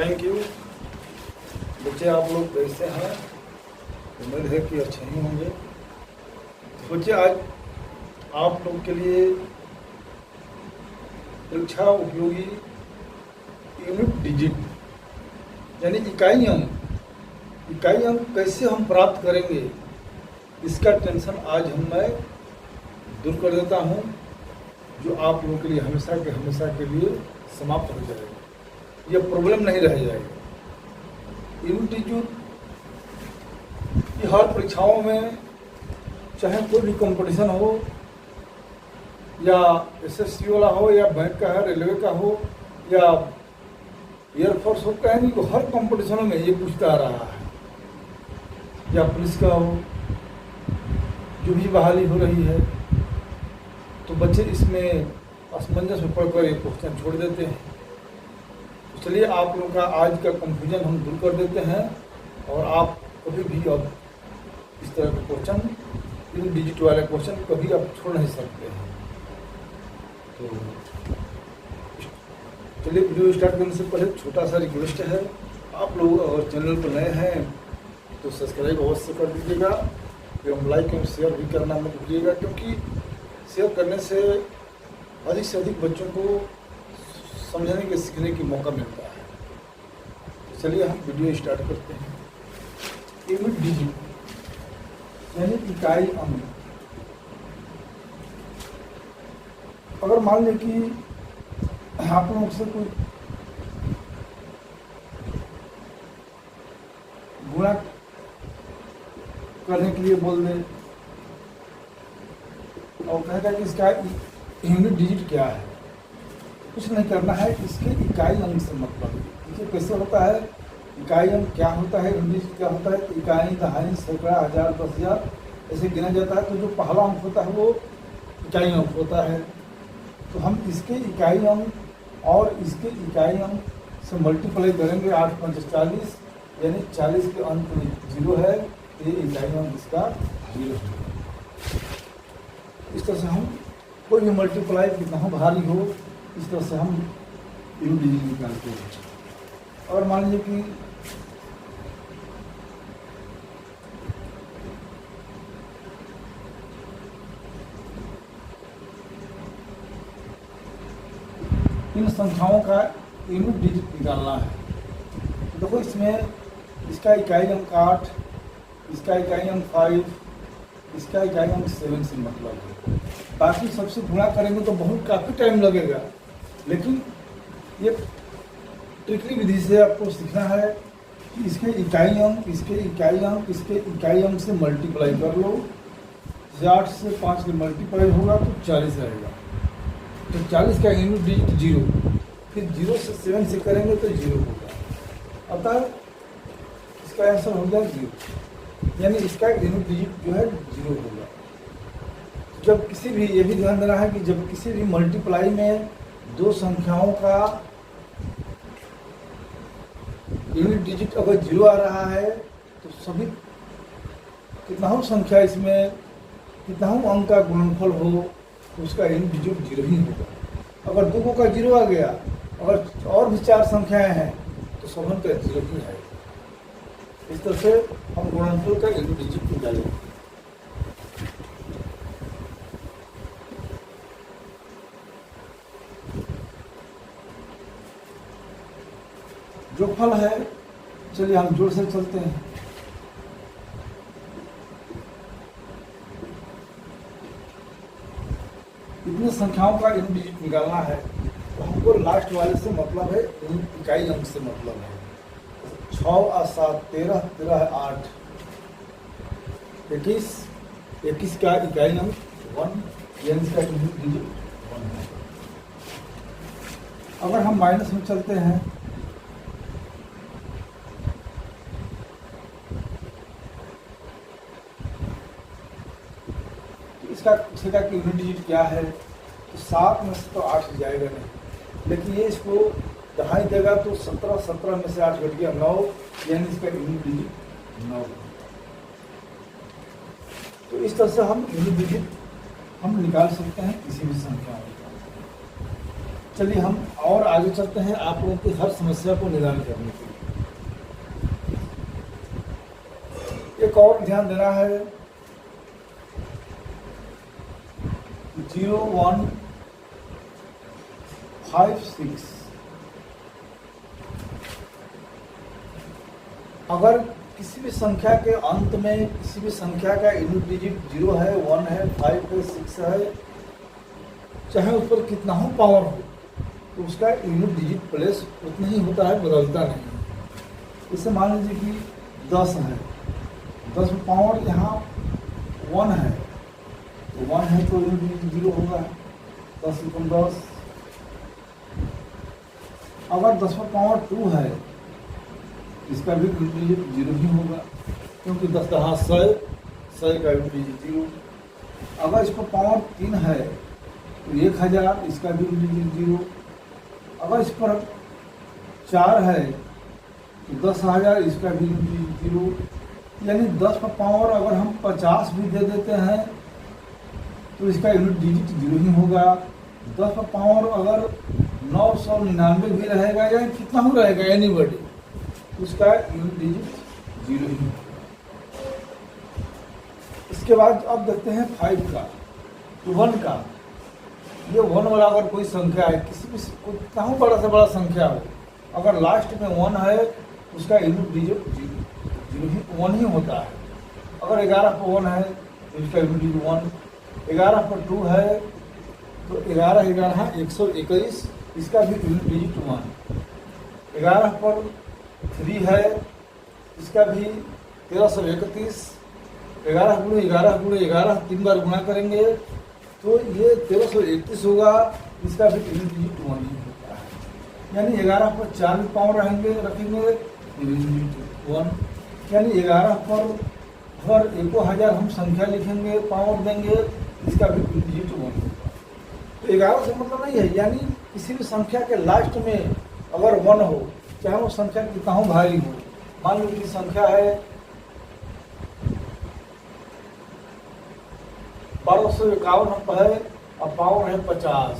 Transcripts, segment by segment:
Thank you. बच्चे आप लोग कैसे हैं? उम्मीद है कि अच्छे ही होंगे। बच्चे आज आप लोग के लिए परीक्षा उपयोगी यूनिट डिजिट यानी इकाई अंक कैसे हम प्राप्त करेंगे, इसका टेंशन आज मैं दूर कर देता हूँ, जो आप लोगों के लिए हमेशा के लिए समाप्त हो जाएगा। यह प्रॉब्लम नहीं रह जाएगा। यूनिट डिजिट की हर परीक्षाओं में, चाहे कोई भी कंपटीशन हो, या एसएससी वाला हो, या बैंक का है, रेलवे का हो, या एयरफोर्स हो, कहीं भी हर कंपटीशनों में ये पूछता आ रहा है, या पुलिस का हो, जो भी बहाली हो रही है, तो बच्चे इसमें असमंजस में पढ़कर ये क्वेश्चन छोड़ देते हैं। तो चलिए आप लोगों का आज का कंफ्यूजन हम दूर कर देते हैं, और आप कभी भी अब इस तरह के क्वेश्चन, इन डिजिट वाले क्वेश्चन कभी आप छोड़ नहीं सकते हैं। तो चलिए वीडियो स्टार्ट करने से पहले छोटा सा रिक्वेस्ट है, आप लोग अगर चैनल पर नए हैं तो सब्सक्राइब अवश्य कर दीजिएगा, एवं लाइक एवं शेयर भी करना मत भूलिएगा, क्योंकि शेयर करने से अधिक बच्चों को समझने के सीखने की मौका मिलता है। तो चलिए हम वीडियो स्टार्ट करते हैं। यूनिट डिजिट यानी इकाई अंक। अगर मान लें कि आप लोगों से कोई गुणा करने के लिए बोल दे और कहेगा कि इसका यूनिट डिजिट क्या है, कुछ नहीं करना है, इसके इकाई अंक से मतलब। देखिए कैसे होता है, इकाई अंक क्या होता है, यूनिट डिजिट क्या होता है। इकाई, दहाई, सैकड़ा, हजार, 10,000 ऐसे गिना जाता है। तो जो पहला अंक होता है वो इकाई अंक होता है। तो हम इसके इकाई अंक और इसके इकाई अंक से मल्टीप्लाई करेंगे। 8 × 5 = 40, यानी 40 के अंत में 0 है, तो ये इकाई अंक इसका 0 है। इस तरह से हम कोई भी मल्टीप्लाई कितना हो भारी हो, इस तरह से हम यूनिट डिजिट निकालते हैं। और मान लीजिए कि इन संख्याओं का यूनिट डिजिट निकालना है। देखो इसमें इसका इकाई अंक 8, इसका इकाई अंक 5, इसका इकाई अंक 7 से मतलब है। बाकी सबसे गुणा करेंगे तो बहुत काफ़ी टाइम लगेगा, लेकिन ये ट्रिकली विधि से आपको सीखना है कि इसके इकाई अंक, इसके इकाई अंक, इसके इकाई अंक से मल्टीप्लाई कर लो। 8 से 5 के मल्टीप्लाई होगा तो 40 आएगा। तो 40 का यूनिट डिजिट 0, फिर 0 से 7 से करेंगे तो 0 होगा। अतः इसका आंसर हो गया 0, यानी इसका यूनिट डिजिट जो है 0 होगा। जब किसी भी, ये भी ध्यान देना है कि जब किसी भी मल्टीप्लाई में दो संख्याओं का यूनिट डिजिट अगर 0 आ रहा है, तो सभी कितना संख्या इसमें, कितना अंक का गुणनफल हो, तो उसका यूनिट डिजिट 0 ही होगा। अगर 2 का 0 आ गया, अगर और भी 4 संख्याएं हैं, तो सबन का 0 ही आएगा। इस तरह से हम गुणनफल का यूनिट डिजिट निकालेंगे। जो फल है, चलिए हम जोड़ से चलते हैं। इतनी संख्याओं का यूनिट डिजिट निकालना है, तो हमको लास्ट वाले से मतलब है, इकाई अंक से मतलब है। 6 और 7 13, 13 है 8, 21 का इकाई अंक 1, यानी इसका यूनिट डिजिट 1 है। अगर हम माइनस में चलते हैं, इसका पूछेगा कि यूनिट डिजिट क्या है, तो 7 में से तो 8 जाएगा नहीं, लेकिन ये इसको दहाई देगा तो 17 में से 8 घट गया 9, यानी इसका यूनिट डिजिट 9। तो इस तरह से हम यूनिट डिजिट हम निकाल सकते हैं किसी भी संख्या का। चलिए हम और आगे चलते हैं आप लोगों की हर समस्या को निदान करने के लिए। एक और ध्यान देना है, 0156 अगर किसी भी संख्या के अंत में किसी भी संख्या का यूनिट डिजिट 0 है, 1 है, 5 है, 6 है, चाहे उस पर कितना हो पावर हो, तो उसका यूनिट डिजिट प्लेस उतना ही होता है, बदलता नहीं है। इसे मान लीजिए कि 10 है, 10 में पावर यहाँ 1 है, तो 1 है तो यूनिट डिजिट 0 होगा, 10 × 10। अगर 10 में पावर 2 है, इसका भी यूनिट डिजिट 0 ही होगा, क्योंकि 10 दहा 100, 100 का यूनिट डिजिट 0। अगर इस पर पावर 3 है तो 1000, इसका भी यूनिट डिजिट 0। अगर इस पर 4 है तो 10,000, इसका भी यूनिट डिजिट 0। यानी 10 पर पावर अगर हम 50 भी दे देते हैं तो इसका यूनिट डिजिट 0 ही होगा। 10 पर पावर अगर 999 भी रहेगा या कितना ही रहेगा एनीबॉडी, उसका यूनिट डिजिट 0 ही होगा। इसके बाद अब देखते हैं 5 का, तो 1 का। ये 1 वाला अगर कोई संख्या है, किसी भी कितना ही बड़ा से बड़ा संख्या हो, अगर लास्ट में 1 है उसका यूनिट डिजिट 1 ही होता है। अगर 11 पर 1 है तो इसका यूनिट डिजिट 1। 11 पर 2 है तो 11 11 121, इसका भी यूनिट डिजिट 1। 11 पर 3 है, इसका भी 1331। 11 × 11 × 11 3 बार गुणा करेंगे तो ये 1331 होगा, इसका भी यूनिट डिजिट 1 ही होता है। यानी 11 पर 4 भी पावर रखेंगे यूनिट डिजिट 1। यानी 11 पर अगर 1000 हम संख्या लिखेंगे, पावर देंगे, इसका भी यूनिट डिजिट 1 होगा। तो 11 से मतलब नहीं है, यानी किसी भी संख्या के लास्ट में अगर 1 हो, चाहे वो संख्या कितना हो भारी हो। मान लो कि संख्या है 1251 है और पावर है 50।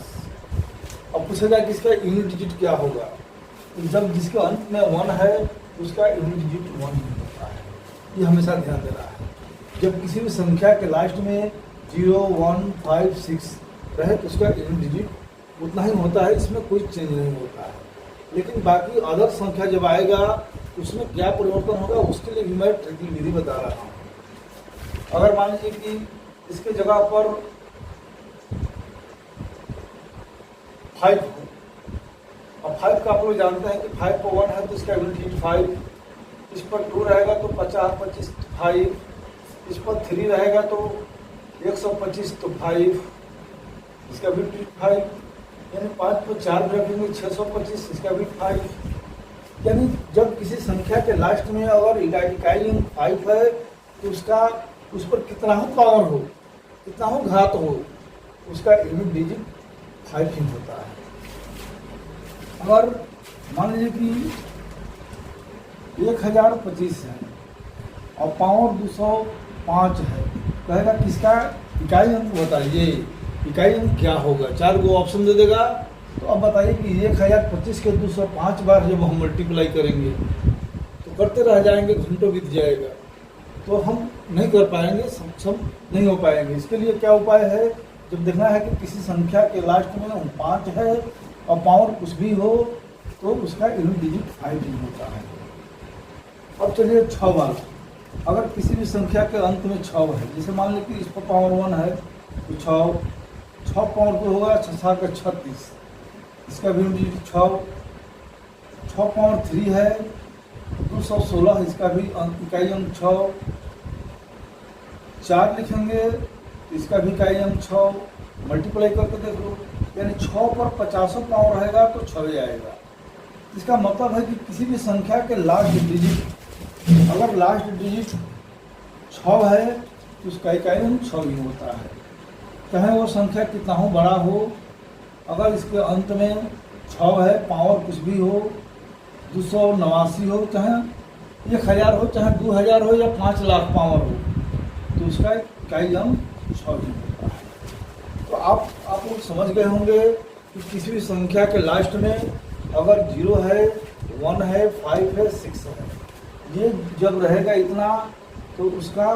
अब पूछेगा कि इसका यूनिट डिजिट क्या होगा, तो जब जिसके अंत में 1 है उसका यूनिट डिजिट 1 ही होता है। ये हमेशा ध्यान देना है। जब किसी भी संख्या के लास्ट में 0, 1, 5, 6 रहे तो उसका यूनिट डिजिट उतना ही होता है, इसमें कोई चेंज नहीं होता है। लेकिन बाकी अदर संख्या जब आएगा उसमें क्या परिवर्तन होगा, उसके लिए भी मैं ट्रिकी विधि बता रहा हूँ। अगर मान लीजिए कि इसके जगह पर 5 हो, और 5 का आप लोग जानते हैं कि 5 पर 1 है तो इसका यूनिट डिजिट 5। इस पर 2 रहेगा तो 50, 25 5। इस पर 3 रहेगा तो 125 तो 5, इसका भी डिजिट 5। यानी 5 पर 4 भी रखेंगे 625, इसका भी 5। यानी जब किसी संख्या के लास्ट में अगर इकाई अंक 5 है तो उस पर कितना हो पावर हो, कितना हो घात हो, उसका यूनिट डिजिट 5 ही होता है। अगर मान लीजिए कि 1025 है और पावर 205 है, कहेगा किसका इकाई अंक बताइए, इकाई अंक क्या होगा। 4 गो ऑप्शन दे देगा। तो अब बताइए कि 1025 के 205 बार जब हम मल्टीप्लाई करेंगे तो करते रह जाएंगे, घंटों बीत जाएगा, तो हम नहीं कर पाएंगे, सक्षम नहीं हो पाएंगे। इसके लिए क्या उपाय है, जब देखना है कि किसी संख्या के लास्ट में 5 है और पावर कुछ भी हो तो उसका यूनिट डिजिट 5 ही होता है। अब चलिए 6 बार। अगर किसी भी संख्या के अंत में 6 है, जैसे मान लीजिए कि इस पर पावर 1 है तो 6 पावर तो होगा 6 7 का 36, इसका भी यूनिट डिजिट 6। 6 पावर 3 है 216, इसका भी इकाई अंक 6। 4 लिखेंगे तो इसका भी इकाई अंक 6। मल्टीप्लाई करके देख लो, यानी 6 पर 50 पावर रहेगा तो 6 आएगा। इसका मतलब है कि किसी भी संख्या के लास्ट डिजिट, अगर लास्ट डिजिट 6 है तो उसका इकाई अंक 6 ही होता है, चाहे वो संख्या कितना हो बड़ा हो। अगर इसके अंत में 6 है, पावर कुछ भी हो, 289 हो, चाहे 1000 हो, चाहे 2000 हो या 5 लाख पावर हो, तो उसका इकाई अंक 6 ही होता है। तो आप लोग समझ गए होंगे कि किसी भी संख्या के लास्ट में अगर 0 है, 1 है, 5 है, 6 है, ये जब रहेगा इतना तो उसका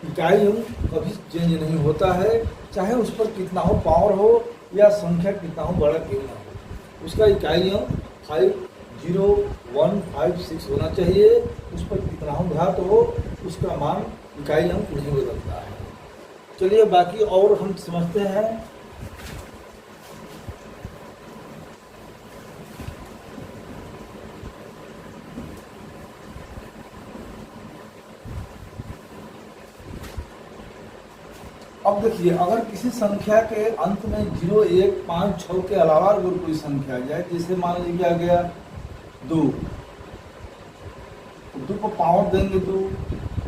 इकाई अंक कभी चेंज नहीं होता है, चाहे उस पर कितना हो पावर हो या संख्या कितना हो बड़ा क्यों ना हो, उसका इकाई अंक 5, 0, 1, 5, 6 होना चाहिए। उस पर कितना हो घात हो उसका मान इकाई अंक नहीं बदलता है। चलिए बाकी और हम समझते हैं। अब देखिए, अगर किसी संख्या के अंत में 0, 1, 5, 6 के अलावा अगर कोई संख्या आ जाए, जैसे मान लीजिए आ गया 2, तो 2 को पावर देंगे 2,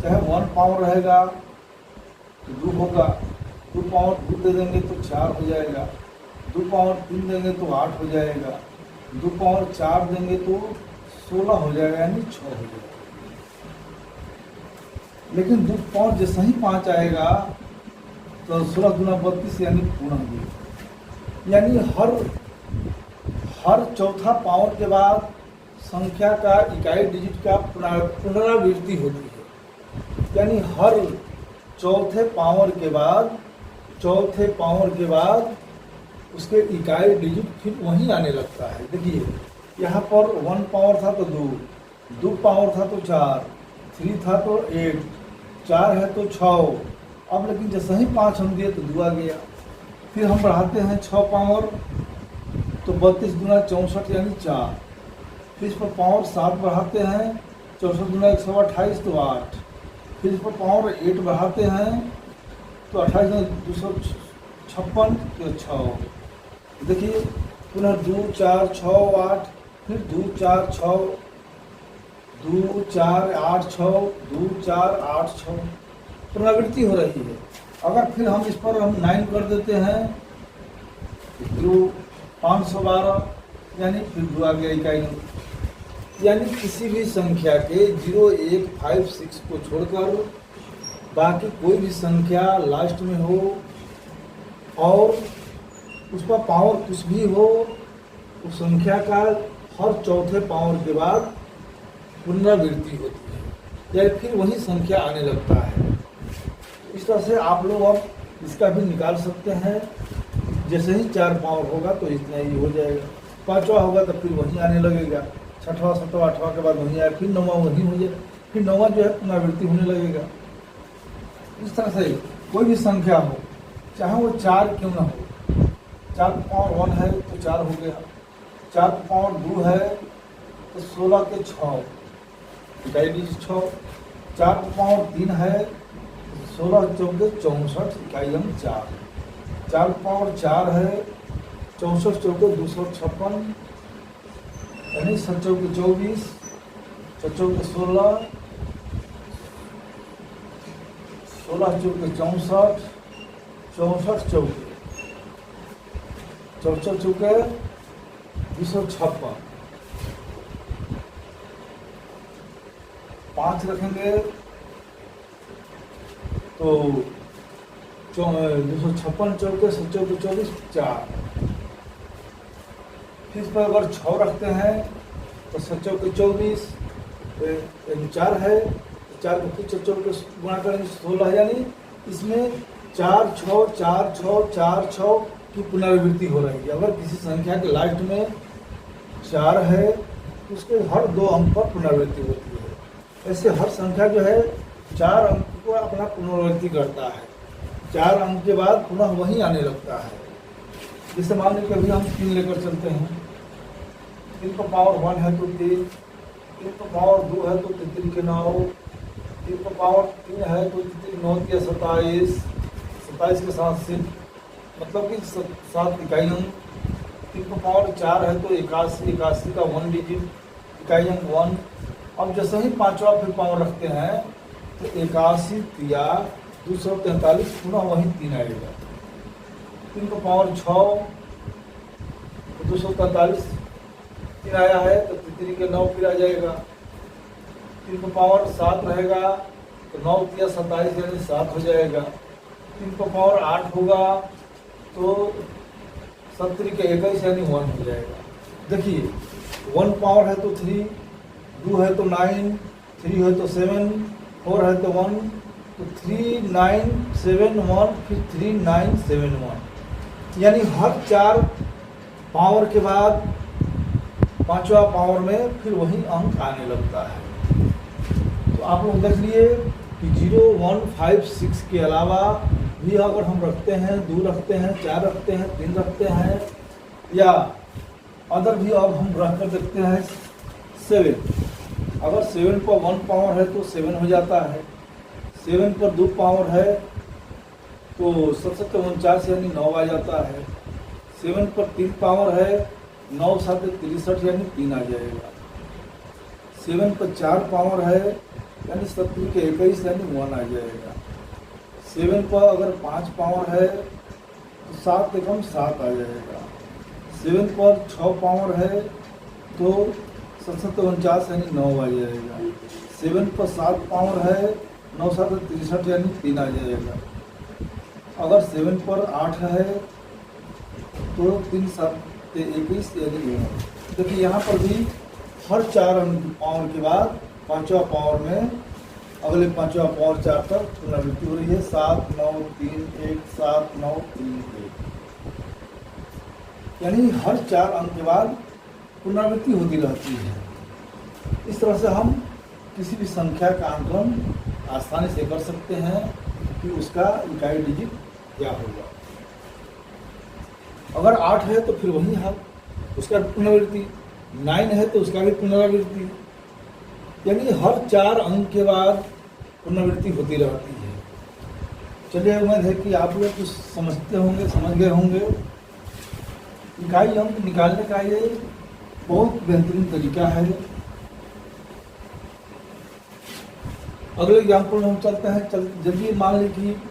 चाहे 1 पावर रहेगा तो 2 होगा, 2 पावर 2 दे देंगे तो 4 हो जाएगा, 2 पावर 3 देंगे तो 8 हो जाएगा, 2 पावर 4 देंगे तो 16 हो जाएगा, यानी 6 हो जाएगा। लेकिन 2 पावर जैसे ही 5 आएगा तो 16 गुना 32 यानी पूर्ण 2, यानी हर चौथा पावर के बाद संख्या का इकाई डिजिट का पुनरावृत्ति होती है, यानी हर चौथे पावर के बाद उसके इकाई डिजिट फिर वहीं आने लगता है। देखिए यहाँ पर 1 पावर था तो 2, 2 पावर था तो 4, 3 था तो 8, 4 है तो 6। अब लेकिन जैसे ही 5 हम दिए तो 2 आ गया। फिर हम बढ़ाते हैं 6 पावर तो 32 गुना 64 यानी 4। फिर इस पर पावर 7 बढ़ाते हैं, 64 गुना 128 तो 8। फिर इस पर पावर 8 बढ़ाते हैं तो 28 गुना 256 तो 6। देखिए पुनः 2, 4, 6, 8, फिर 2, 4, 6, 2, 4, 8, 6, 2, 4, 8, 6 पुनरावृत्ति हो रही है। अगर फिर हम इस पर 9 कर देते हैं तो 512 यानी फिर 2 आ गया इकाई। यानी किसी भी संख्या के 0, 1, 5, 6 को छोड़कर बाकी कोई भी संख्या लास्ट में हो और उस पर पावर कुछ भी हो, उस संख्या का हर चौथे पावर के बाद पुनरावृत्ति होती है, या फिर वही संख्या आने लगता है। इस तरह से आप लोग अब इसका भी निकाल सकते हैं। जैसे ही 4 पावर होगा तो इतना ही हो जाएगा, 5वां होगा तो फिर वहीं आने लगेगा, 6वां, 7वां, 8वां के बाद वहीं आए, फिर 9वां वहीं हो जाएगा, फिर 9वां जो है पुनरावृत्ति होने लगेगा। इस तरह से कोई भी संख्या हो, चाहे वो 4 क्यों ना हो, 4 पावर 1 है तो 4 हो गया, 4 पावर 2 है तो 16 के 6 इकाई डिजिट 6, 4 पावर 3 है 16 चौके 64 इकाई अंक 4, 4 पावर 4 है 64 चौके 256 यानी 7 चौके 24, 7 चौके 16, 16 चौके 64, 64 चौके 64 चौके 256, 5 रखेंगे तो 256 चौके 7 चौके 24, 4। फिर इस पर अगर 6 रखते हैं तो 7 चौके 24, 4 है, 4 को फिर 7 चौके गुणा करेंगे 16, यानी इसमें 4, 6, 4, 6, 4, 6 की पुनरावृत्ति हो रही है। अगर किसी संख्या के लास्ट में 4 है तो उसके हर 2 अंक पर पुनरावृत्ति होती है। ऐसे हर संख्या जो है 4 अंक को अपना पुनरावृत्ति करता है, 4 अंक के बाद पुनः वही आने लगता है। जैसे मान लीजिए कभी हम 3 लेकर चलते हैं, 3 को पावर 1 है तो 3, 3 को पावर 2 है तो 3 के 9, 3 को पावर 3 है तो 9 के 27, 27 के साथ सिर्फ मतलब कि 7 इकाई अंक। 3 को पावर 4 है तो 81, 81 का 1 डिजिट इकाई अंक 1। अब जैसे ही 5वां फिर पावर रखते हैं तो 81 या 243 पुनः वही 3 आएगा। 3 को पावर 6 तो 243 3 आया है तो 3 के 9 फिर आ जाएगा। 3 को पावर 7 रहेगा तो 9 या 27 यानी 7 हो जाएगा। 3 को पावर 8 होगा तो 70 के 21 यानी 1 हो जाएगा। देखिए 1 पावर है तो 3, 2 है तो 9, 3 है तो 7, 4 है तो 1, तो 3 9 7 1 फिर 3 9 7 1, यानी हर 4 पावर के बाद 5वां पावर में फिर वही अंक आने लगता है। तो आप लोग देख लिए कि 0 1 5 6 के अलावा भी अगर हम रखते हैं, 2 रखते हैं, 4 रखते हैं, 3 रखते हैं, या अदर भी अब हम रख कर देखते हैं 7। अगर 7 पर 1 पावर है तो 7 हो जाता है, 7 पर 2 पावर है तो 7 49 यानी 9 आ जाता है, 7 पर 3 पावर है 9 7 63 यानी 3 आ जाएगा, 7 पर 4 पावर है यानी 70 के 21 यानी 1 आ जाएगा, 7 पर अगर 5 पावर है तो 7 एकम 7 आ जाएगा, 7 पर 6 पावर है तो 7 49 यानी 9 आ जाएगा, 7 पर 7 पावर है 9 7 63 यानी 3 आ जाएगा, अगर 7 पर 8 है तो 3 7 21 यानी 9। देखिए यहाँ पर भी हर 4 पावर के बाद 5वां पावर में अगले 5वां पावर 4 तक पुनरावृत्ति हो रही है। 7 9 3 1 7 9 3 1, यानी हर 4 अंक के बाद पुनरावृत्ति होती रहती है। इस तरह से हम किसी भी संख्या का आंकलन आसानी से कर सकते हैं कि उसका इकाई डिजिट क्या होगा। अगर 8 है तो फिर वही हाल, उसका पुनरावृत्ति, 9 है तो उसका भी पुनरावृत्ति, यानी हर 4 अंक के बाद पुनरावृत्ति होती रहती है। चलिए उम्मीद है कि आप लोग कुछ समझते होंगे, समझ गए होंगे। इकाई अंक निकालने का ये बहुत बेहतरीन तरीका है। अगले एग्जाम्पल में हम चलते हैं। जल्दी मान लीजिए कि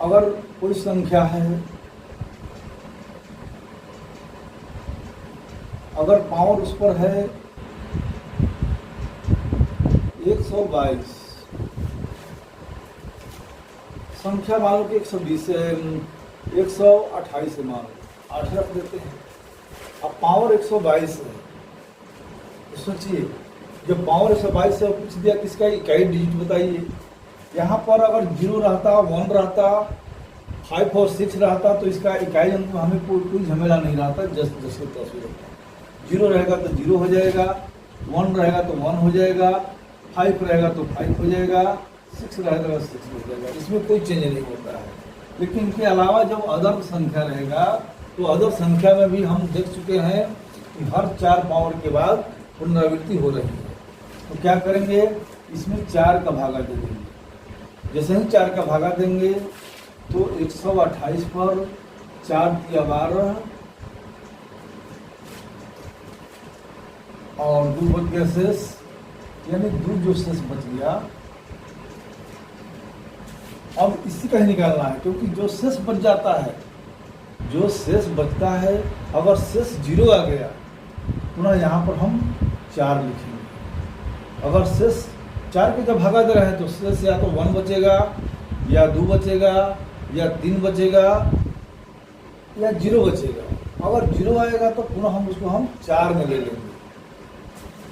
अगर कोई संख्या है, अगर पावर उस पर है 122, संख्या मान लो कि 120 है, 128 है, मान लो 8 रख देते हैं। अब पावर 122 है तो सोचिए जब पावर 122 है पूछ दिया किसका इकाई डिजिट बताइए। यहाँ पर अगर 0 रहता, 1 रहता, 5 और 6 रहता तो इसका इकाई अंक में हमें कोई झमेला नहीं रहता, जैसे तस्वीर रहता। 0 रहेगा तो 0 हो जाएगा, 1 रहेगा तो 1 हो जाएगा, 5 रहेगा तो 5 हो जाएगा, 6 रहेगा तो 6 हो जाएगा, इसमें कोई चेंज नहीं होता है। लेकिन इनके अलावा जब अदर संख्या रहेगा तो अदर संख्या में भी हम देख चुके हैं कि हर 4 पावर के बाद पुनरावृत्ति हो रही है। तो क्या करेंगे, इसमें 4 का भागा दे देंगे। जैसे ही 4 का भागा देंगे तो 128 पर 4 दिया 12 और 2 बच गया शेष, यानी 2 जो शेष बच गया। अब इसी का ही निकालना है, क्योंकि जो शेष बच जाता है, जो शेष बचता है, अगर शेष 0 आ गया पुनः यहाँ पर हम 4 लिखेंगे। अगर शेष 4 के जब भागा दे रहे हैं तो शेष या तो 1 बचेगा, या 2 बचेगा, या 3 बचेगा, या 0 बचेगा। अगर 0 आएगा तो पुनः हम उसको 4 में ले लेंगे।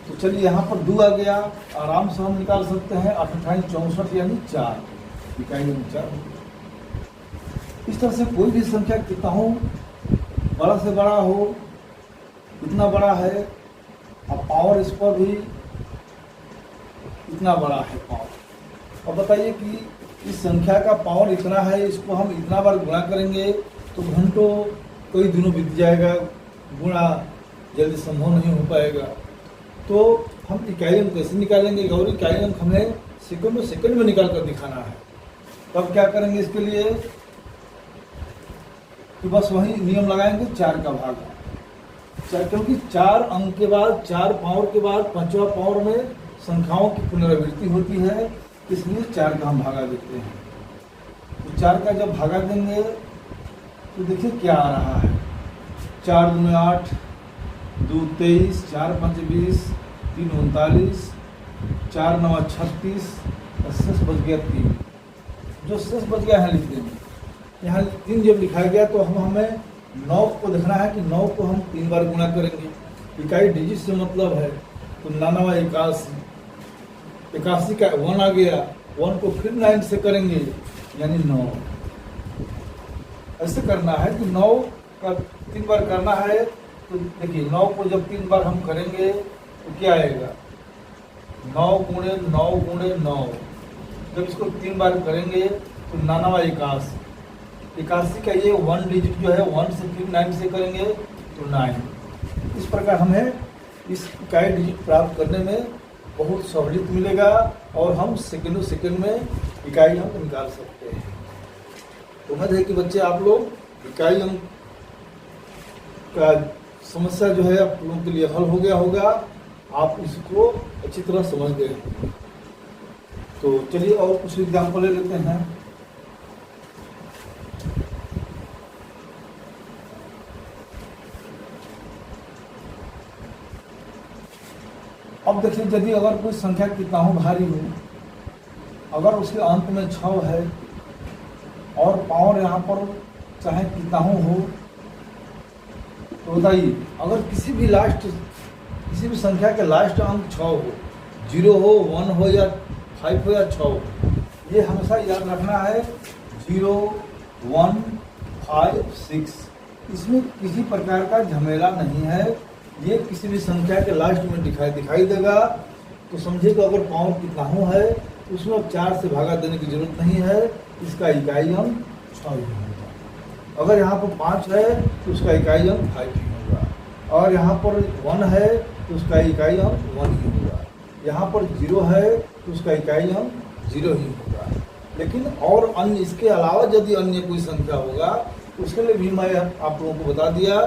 तो चलिए यहाँ पर 2 आ गया, आराम से हम निकाल सकते हैं 28 64 यानी 4, इकाई में 4। इस तरह से कोई भी संख्या कितना हो, बड़ा से बड़ा हो, इतना बड़ा है, अब पावर इस पर भी इतना बड़ा है पावर। अब बताइए कि इस संख्या का पावर इतना है, इसको हम इतना बार गुणा करेंगे तो घंटों कई दिनों बीत जाएगा, गुणा जल्दी संभव नहीं हो पाएगा। तो हम इकाई अंक कैसे निकालेंगे, और इकाई अंक हमें सेकंड में निकाल कर दिखाना है। तब क्या करेंगे इसके लिए कि बस वही नियम लगाएंगे, 4 का भागा, क्योंकि 4 अंक के बाद, 4 पावर के बाद 5वां पावर में संख्याओं की पुनरावृत्ति होती है, इसलिए 4 का हम भागा देते हैं। तो 4 का जब भागा देंगे तो देखिए क्या आ रहा है, 4 दूनी 8, 2 23, 4 5 20, 3 39, 4 9 36, शेष बच गया 3। जो शेष बच गया है लिख देंगे। यहाँ 3 जब लिखा गया तो हमें 9 को देखना है कि 9 को हम 3 बार गुणा करेंगे। इकाई डिजिट से मतलब है तो 99 81, 81 का 1 आ गया, 1 को फिर 9 से करेंगे यानी 9। ऐसे करना है कि 9 का 3 बार करना है। तो देखिए 9 को जब 3 बार हम करेंगे तो क्या आएगा, 9 गुणे 9 गुणे 9। जब इसको 3 बार करेंगे तो 99 81, 81 का ये 1 डिजिट जो है 1 से फिर 9 से करेंगे तो 9। इस प्रकार हमें इस इकाई डिजिट प्राप्त करने में बहुत सहूलियत मिलेगा और हम सेकंडों सेकंड में इकाई अंक निकाल सकते हैं। तो उम्मीद है कि बच्चे आप लोग इकाई अंक का समस्या जो है आप लोगों के लिए हल हो गया होगा, आप इसको अच्छी तरह समझ गए। तो चलिए और कुछ एग्जाम्पल ले लेते हैं। अब देखिए यदि अगर कोई संख्या किताहों भारी हो, अगर उसके अंत में 6 है और पावर यहाँ पर चाहे किताहों हो, तो बताइए अगर किसी भी संख्या के लास्ट अंक 6 हो, 0 हो, 1 हो या 5 हो या 6 हो, ये हमेशा याद रखना है 0 1 5 6। इसमें किसी प्रकार का झमेला नहीं है, ये किसी भी संख्या के लास्ट में दिखाई देगा। तो समझिए कि अगर पावर किताहों है तो उसमें 4 से भागा देने की जरूरत नहीं है, इसका इकाई अंक 6 ही होगा। अगर यहाँ पर 5 है तो उसका इकाई अंक 5 ही होगा, और यहाँ पर 1 है तो उसका इकाई अंक 1 ही होगा, यहाँ पर 0 है तो उसका इकाई अंक 0 ही होगा। लेकिन और अन्य इसके अलावा यदि अन्य कोई संख्या होगा तो उसके लिए भी मैं आप लोगों को बता दिया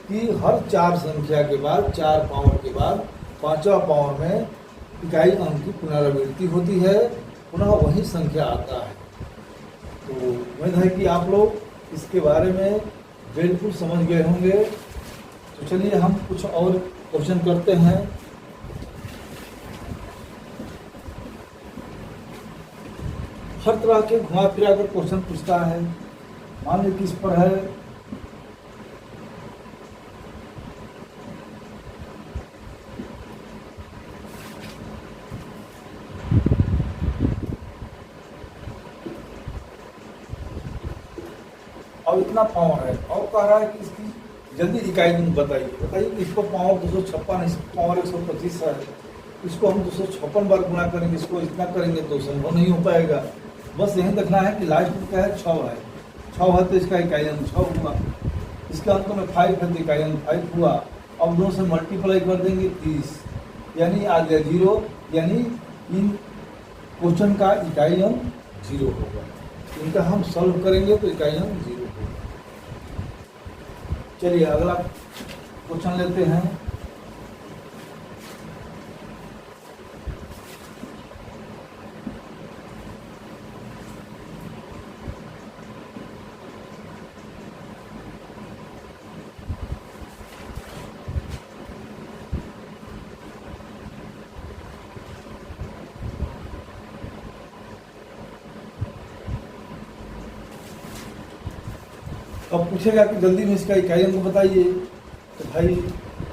कि हर 4 संख्या के बाद, 4 पावर के बाद 5वां पावर में इकाई अंक की पुनरावृत्ति होती है, पुनः वही संख्या आता है। तो उम्मीद है कि आप लोग इसके बारे में बिल्कुल समझ गए होंगे। तो चलिए हम कुछ और क्वेश्चन करते हैं। हर तरह के घुमा फिरा कर क्वेश्चन पूछता है। मान लीजिए किस पर है, और इतना पावर है और कह रहा है कि इसकी जल्दी इकाई बताइए कि इसको पावर 256, इसको पावर 125 है, इसको हम 256 बार गुणा करेंगे, इसको इतना करेंगे तो संभव नहीं हो पाएगा। बस यही देखना है कि लास्ट में क्या है, 6 है, 6 है तो इसका इकाई अंक 6 हुआ, इसके अंक में 5 है तो इकाई अंक 5 हुआ। अब 2 से मल्टीप्लाई कर देंगे 30, यानी आ गया 0, यानी इन क्वेश्चन का इकाई अंक 0 होगा। इनका हम सॉल्व करेंगे तो इकाई अंक 0 होगा। चलिए अगला क्वेश्चन लेते हैं। अब पूछेगा कि जल्दी में इसका इकाई अंक बताइए, तो भाई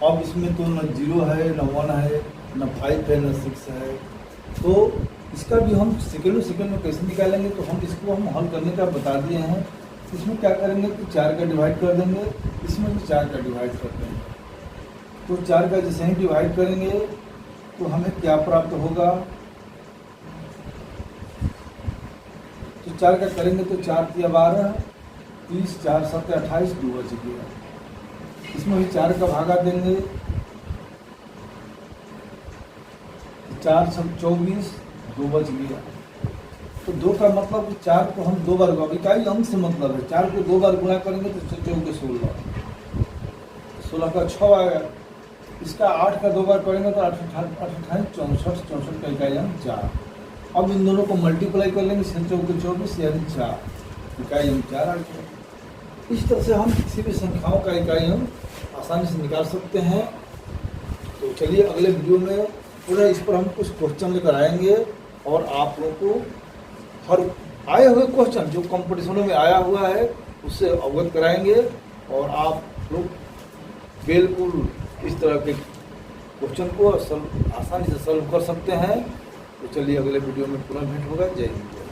अब इसमें तो न 0 है, न 1 है, न 5 है, न 6 है, तो इसका भी हम सेकंड में कैसे निकालेंगे। तो हम इसको हम हल करने का बता दिए हैं। इसमें क्या करेंगे कि 4 का डिवाइड कर देंगे, इसमें भी 4 का डिवाइड कर देंगे। तो 4 का जैसे ही डिवाइड करेंगे तो हमें क्या प्राप्त होगा, तो 4 का करेंगे तो 4 × 12, 30, 4 × 7 = 28, 2 बच गया। इसमें भी 4 का भागा देंगे, 4 × 7 = 24, 2 बच गया। तो 2 का मतलब कि 4 को हम 2 बार, इकाई अंक से मतलब है 4 को 2 बार गुणा करेंगे तो 4 × 16, 16 का 6 आएगा। इसका 8 का 2 बार करेंगे तो 8 × 28, 64, 64 का इकाई अंक 4। अब इन दोनों को मल्टीप्लाई कर लेंगे, 6 × 4 = 24, यानी 4, इकाई अंक 4 आ गया। इस तरह से हम किसी भी संख्याओं का इकाई अंक आसानी से निकाल सकते हैं। तो चलिए अगले वीडियो में पूरा इस पर हम कुछ क्वेश्चन लेकर आएंगे और आप लोगों को हर आए हुए क्वेश्चन जो कंपटीशनों में आया हुआ है उससे अवगत कराएंगे और आप लोग बिल्कुल इस तरह के क्वेश्चन को आसानी से सॉल्व कर सकते हैं। तो चलिए अगले वीडियो में पुनः भेंट होगा। जय हिंद।